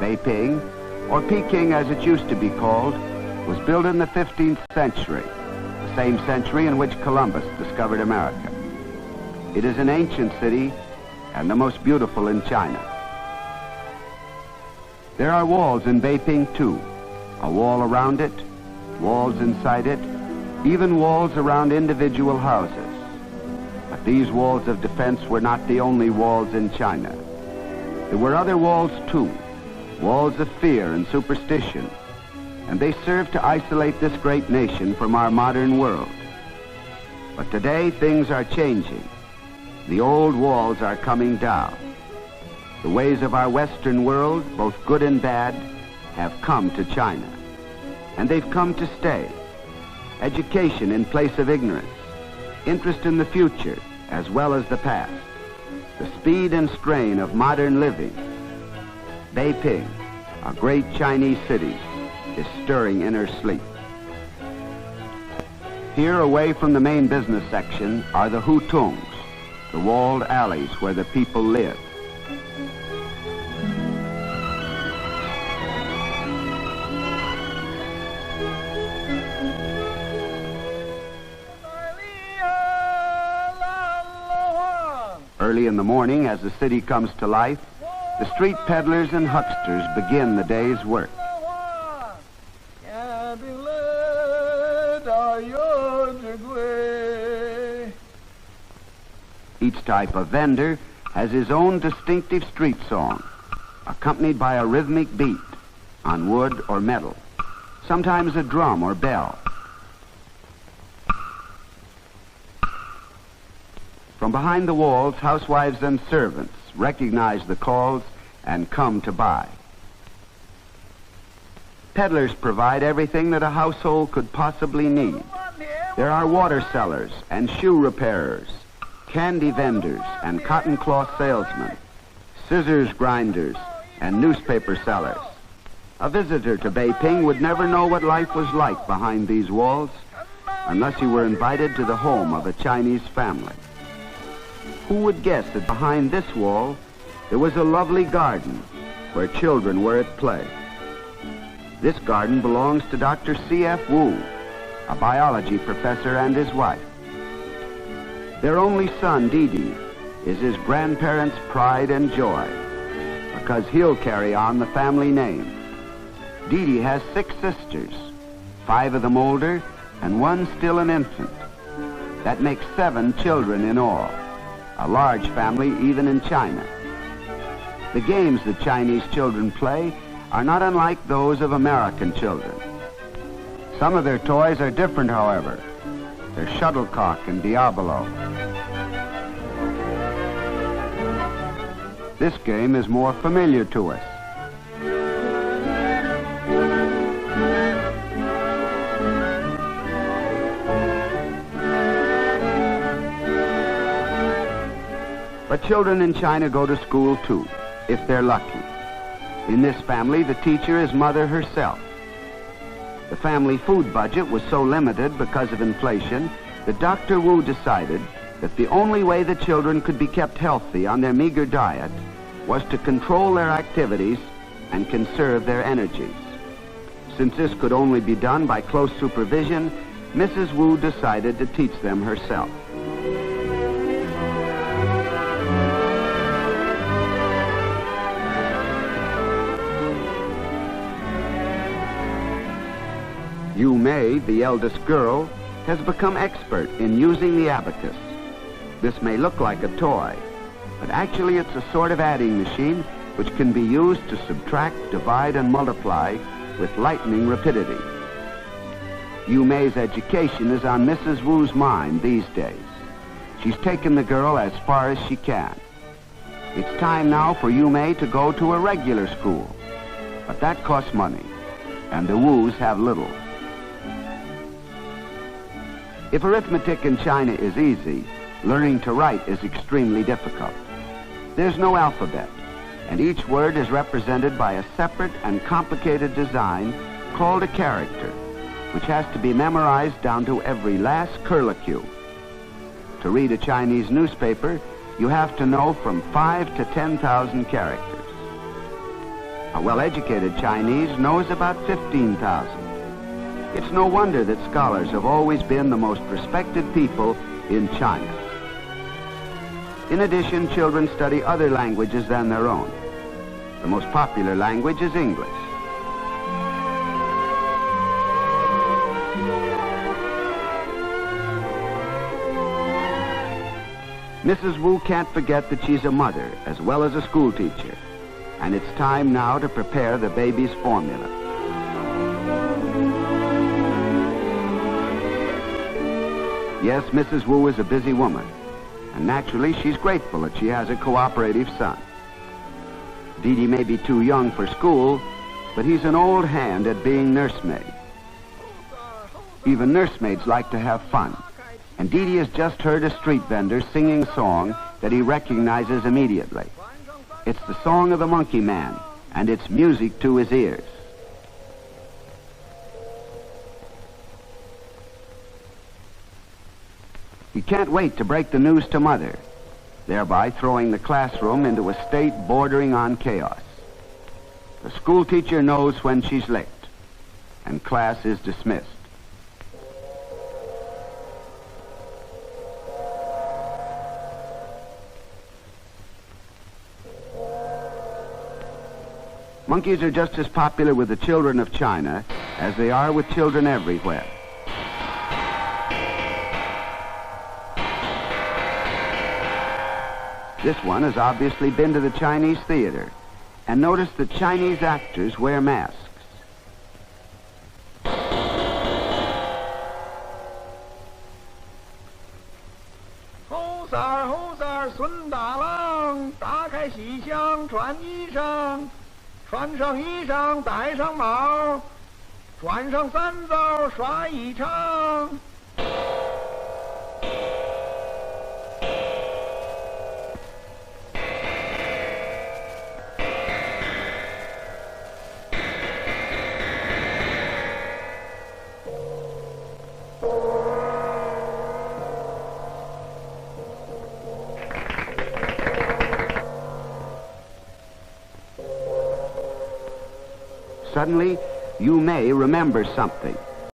Beiping, or Peking as it used to be called, was built in the 15th century, the same century in which Columbus discovered America. It is an ancient city and the most beautiful in China. There are walls in Beiping too, a wall around it, walls inside it, even walls around individual houses. But these walls of defense were not the only walls in China. There were other walls too, walls of fear and superstition, and they served to isolate this great nation from our modern world. But today things are changing. The old walls are coming down. The ways of our Western world, both good and bad, have come to China. And they've come to stay. Education in place of ignorance, interest in the future as well as the past, the speed and strain of modern living. Beiping, a great Chinese city, is stirring in her sleep. Here, away from the main business section, are the hutongs, the walled alleys where the people live. Early in the morning, as the city comes to life, the street peddlers and hucksters begin the day's work. Each type of vendor has his own distinctive street song, accompanied by a rhythmic beat on wood or metal, sometimes a drum or bell. From behind the walls, housewives and servants recognize the calls and come to buy. Peddlers provide everything that a household could possibly need. There are water sellers and shoe repairers, candy vendors and cotton cloth salesmen, scissors grinders and newspaper sellers. A visitor to Beiping would never know what life was like behind these walls unless he were invited to the home of a Chinese family. Who would guess that behind this wall there was a lovely garden where children were at play? This garden belongs to Dr. C.F. Wu, a biology professor, and his wife. Their only son, Didi, is his grandparents' pride and joy because he'll carry on the family name. Didi has 6 sisters, 5 of them older and 1 still an infant. That makes 7 children in all. A large family even in China. The games that Chinese children play are not unlike those of American children. Some of their toys are different, however. They're shuttlecock and diabolo. This game is more familiar to us. But children in China go to school too, if they're lucky. In this family, the teacher is mother herself. The family food budget was so limited because of inflation that Dr. Wu decided that the only way the children could be kept healthy on their meager diet was to control their activities and conserve their energies. Since this could only be done by close supervision, Mrs. Wu decided to teach them herself. Yu Mei, the eldest girl, has become expert in using the abacus. This may look like a toy, but actually it's a sort of adding machine which can be used to subtract, divide, and multiply with lightning rapidity. Yu Mei's education is on Mrs. Wu's mind these days. She's taken the girl as far as she can. It's time now for Yu Mei to go to a regular school, but that costs money, and the Wus have little. If arithmetic in China is easy, learning to write is extremely difficult. There's no alphabet, and each word is represented by a separate and complicated design called a character, which has to be memorized down to every last curlicue. To read a Chinese newspaper, you have to know from 5 to 10,000 characters. A well-educated Chinese knows about 15,000. It's no wonder that scholars have always been the most respected people in China. In addition, children study other languages than their own. The most popular language is English. Mrs. Wu can't forget that she's a mother as well as a school teacher, and it's time now to prepare the baby's formula. Yes, Mrs. Wu is a busy woman, and naturally she's grateful that she has a cooperative son. Dee Dee may be too young for school, but he's an old hand at being nursemaid. Even nursemaids like to have fun. And Dee Dee has just heard a street vendor singing a song that he recognizes immediately. It's the song of the Monkey Man, and it's music to his ears. He can't wait to break the news to Mother, thereby throwing the classroom into a state bordering on chaos. The school teacher knows when she's late, and class is dismissed. Monkeys are just as popular with the children of China as they are with children everywhere. This one has obviously been to the Chinese theater and noticed that Chinese actors wear masks.猴子儿孙大郎，打开西厢穿衣裳，穿上衣裳戴上帽，转上三枣耍一场。Suddenly, you may remember something.